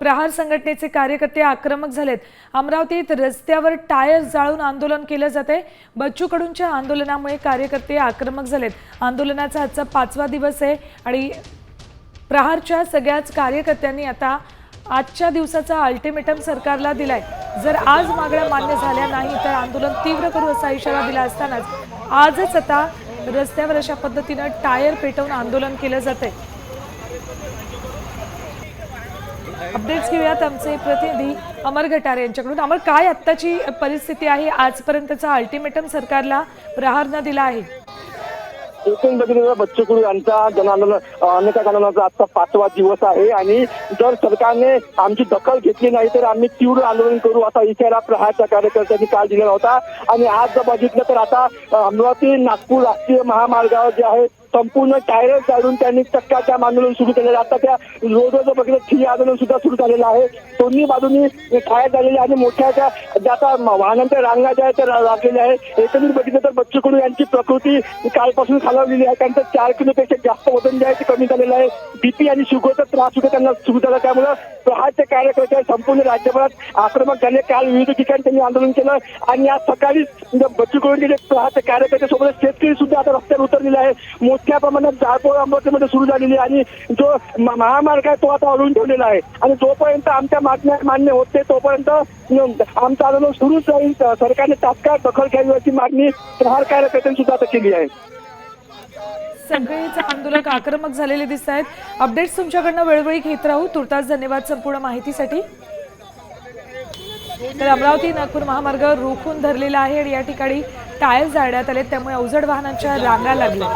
प्रहार संघटनेचे कार्यकर्ते आक्रमक झालेत। अमरावतीत रस्त्यावर टायर जाळून आंदोलन केले जाते। बच्चू कडूंच्या आंदोलनामुळे कार्यकर्ते आक्रमक झालेत। आंदोलनाचा आजचा 5वा दिवस आहे आणि प्रहारच्या सगळ्याच कार्यकर्त्यांनी आता आजच्या दिवसाचा अल्टिमेटम सरकारला दिलाय। जर आज मागण्या मान्य झाल्या नाही तर आंदोलन तीव्र करू असा इशारा दिला असतानाच आजच आता रस्त्यावर अशा पद्धतीने टायर पेटवून आंदोलन केले जाते। अपडेट्स घेऊयात आमचे प्रतिनिधी अमर गटारे यांच्याकडून। अमर, काय आत्ताची परिस्थिती आहे? आजपर्यंतचा अल्टिमेटम सरकारला प्रहारने दिला आहे। एकूण बघितलं बच्चू कडू यांचा अनेक आंदोलनाचा आजचा 5वा दिवस आहे आणि जर सरकारने आमची दखल घेतली नाही तर आम्ही तीव्र आंदोलन करू असा इशारा प्रहारच्या कार्यकर्त्यांनी काल दिला होता। आणि आज जर बघितलं तर आता अमरावती नागपूर राष्ट्रीय महामार्गावर जे आहे संपूर्ण टायर जाळून त्यांनी चक्काजाम आंदोलन सुरू केलेलं आहे। आता त्या रोड बघितलं ठिय्या आंदोलन सुद्धा सुरू झालेलं आहे। दोन्ही बाजूनी टायर झालेले आणि मोठ्या ज्या वाहनांच्या रांगा ज्या आहेत त्या लागलेल्या आहे। एकंदरीत बघितलं तर बच्चू कडू यांची प्रकृती कालपासून खालावलेली आहे। त्यांचं 4 किलोपेक्षा जास्त वजन जे आहे ते कमी झालेलं आहे। बीपी आणि शुगरचा त्रास सुद्धा त्यांना सुरू झाला। त्यामुळे प्रहारचे कार्यकर्ते संपूर्ण राज्यभरात आक्रमक झाले। काल विविध ठिकाणी त्यांनी आंदोलन केलं आणि आज सकाळी बच्चू कडूंचे प्रहारचे कार्यकर्ते सोबत शेतकरी सुद्धा आता रस्त्यावर उतरलेले आहे। मोठ्या प्रमाणात जाळपोळ अमरावतीमध्ये सुरू झालेली आहे आणि जो महामार्ग आहे तो आता अडवून ठेवलेला आहे आणि जोपर्यंत आमच्या मागण्या मान्य होते तोपर्यंत आमचं आंदोलन सुरूच राहील। सरकारने तात्काळ दखल घ्यावी अशी मागणी प्रहार कार्यकर्त्यांनी सुद्धा आता केली आहे। सगळेच आंदोलक आक्रमक झालेले दिसत आहेत। अपडेट्स तुमच्याकडनं वेळोवेळी घेत राहू। तुर्तास धन्यवाद संपूर्ण माहितीसाठी। तर अमरावती नागपूर महामार्ग रोखून धरलेला आहे आणि या ठिकाणी टायर जाळण्यात आले, त्यामुळे अवजड वाहनांच्या रांगा लागल्या।